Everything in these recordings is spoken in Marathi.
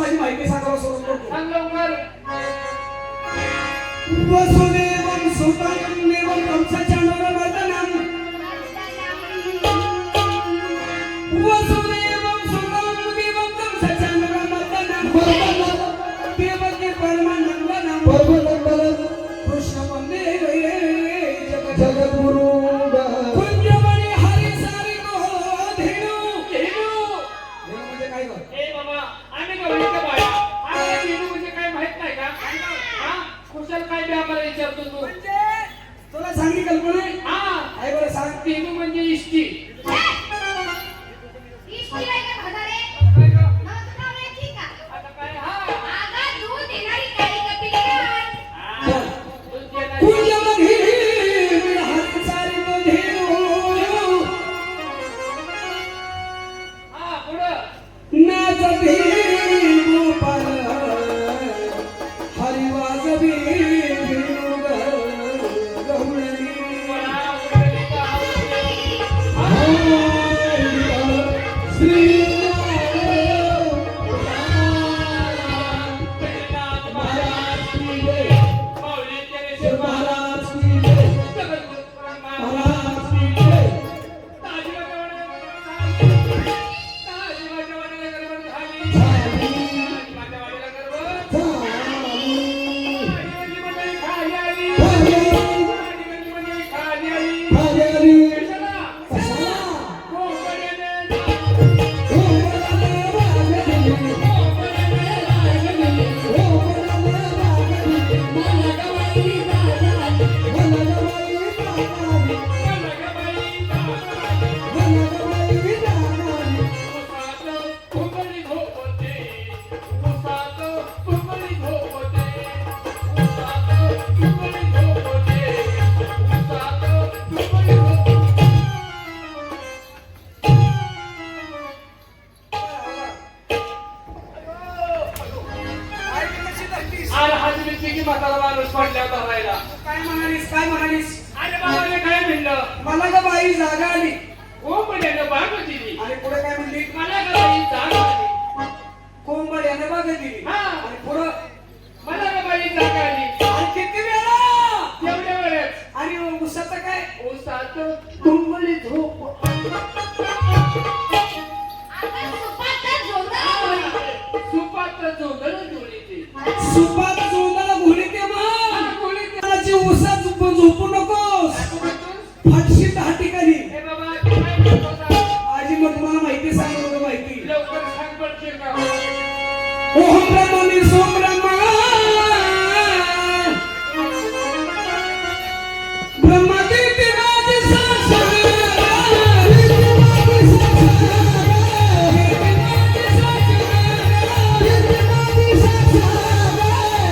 माझी माहिती सांगायला सुरू करतो. सांग लवकर. वसुदेवं सुतं देवं कंसचाणूरमर्दनं वसुदेवं सुतं देवं कंसचाणूरमर्दनं देवकी परमानंदनं कृष्ण वंदे जगद्गुरु कुंजमणि हरि सारी को धेनु म्हणजे काय गं? ए बाबा आम्ही गवळीच्या बाया आम्हाला धेनू म्हणजे काय माहित नाही का? हा कुशल काय व्यापार विचारतो तू? म्हणजे तुला सांगी कल्पना आहे? हा काय बरं सांग. धेनू म्हणजे इष्टी. इष्टी काय का भदारे? काय गं? नाव तुला माहिती का? आता काय हा आगा दूध देणारी काळी कपिली गाय. हा, दूध देणारी. कुंजमणि हरि सारी को धेनु हा पुढं नाचती गोपाल हरिवाजवी भिनुग गवळणी मला उडली का हौशी. श्री जगन्नाथ महाराज की जय. माऊली ज्ञानेश्वर महाराज की जय. जगद्गुरु महाराज. महाराज की जय. ताजीबाच्या वडिलांना ताजीबाच्या वडिलांना गर्भ झाली. ताजीबाच्या वडिलांना गर्भ. ताजीबाची मंडळी खाली आली. ताजीबाची मंडळी खाली आली. कशाला? कोंबड्याने उसात कोंबडी झोपते. उसात कोंबडी झोपते. उसात कोंबडी झोपते. उसात कोंबडी झोपते. अरे हात बिकली की म्हातारा माणूस पडल्यावर धरायला. काय म्हणालीस अरे बाबाने काय म्हणलं? मला का बाई जागा आली कोंबड्यानं बाग दिली. आणि पुढे काय म्हणली मला का बाई जाग आली. कोंबड्याने बाग दिली हा. आणि पुढं मला का बाई जाग आली. आणि किती वेळा एवढ्या वेळेस आणि उसाचं काय उसात कोंबडी झोप. आगा सुपात जोंधळ होई. सुपात्र जोंधळ जोडीची. सुपात जोंधळा घोडी ते मग उसात झोपू नकोस फाटशील 10 ठिकाणी. हे बाबा तू काय म्हणतो? आजी मग तुम्हाला माहिती सांगतो माहिती. लवकर सांग पडशील का? ओम ब्रह्मणी सोम ब्रह्मा ब्रह्मदेव माझे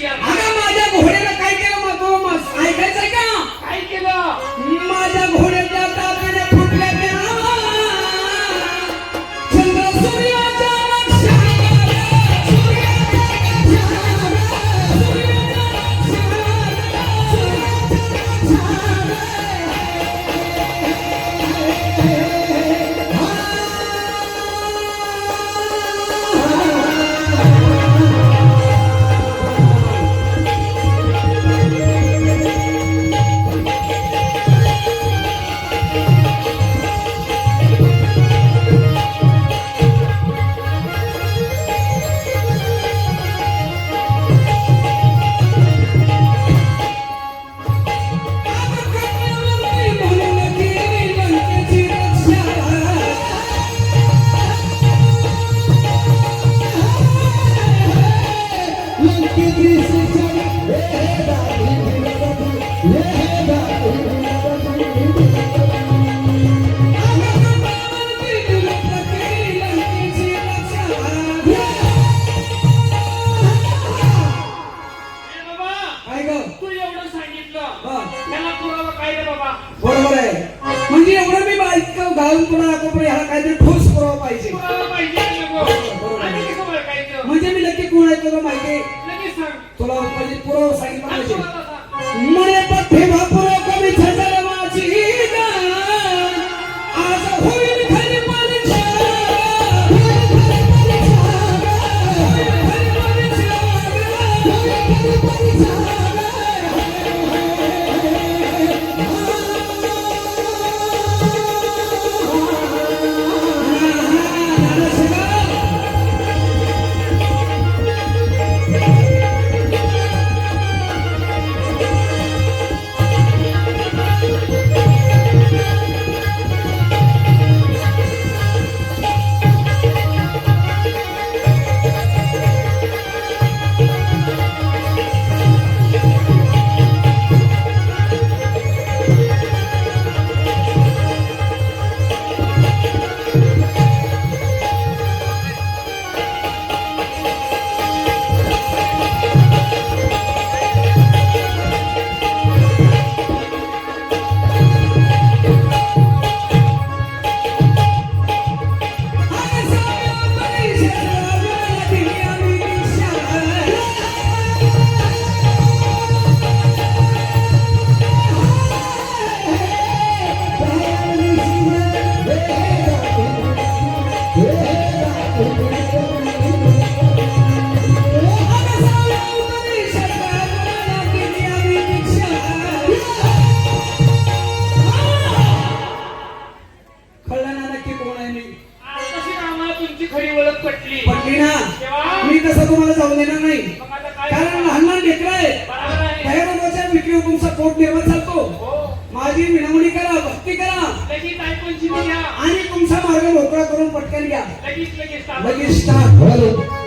विचार अगं माझ्या घोड्याला काय केलं मग ऐकायचंय का? काय केलं माझ्या घोड्याच्या दाताने फुटल्या त्या चंद्र सूर्याच्या तू एवढं सांगितलं त्याला पुरावा काय रे बाबा बरोबर आहे. म्हणजे एवढं मी इतकं घालून पुन्हा दाखवतो याला काहीतरी ठोस पुरावा पाहिजे. पुरावा पाहिजे की नको? आणि कसं ओळखायचं? म्हणजे मी नक्की कोण आहे तुला माहिती आहे? लगेच सांग तुला म्हणजे पुरावा सांगितलं आणि पाहिजे. पुरावा सांग. मने पठ्ठे वापरो कमी छजर माझी गान. आज होईल खरी पालछा. पटली ना. मी तसं तुम्हाला जाऊन देणार नाही. कारण लहान लहान लेकरं आहेत. भैरवाच्या विक्रीवर तुमचा पोट निर्माण चालतो. माझी विनवणी करा, भक्ती करा आणि तुमचा मार्ग मोकळा करून पटकन घ्या. लगेच स्टार्ट.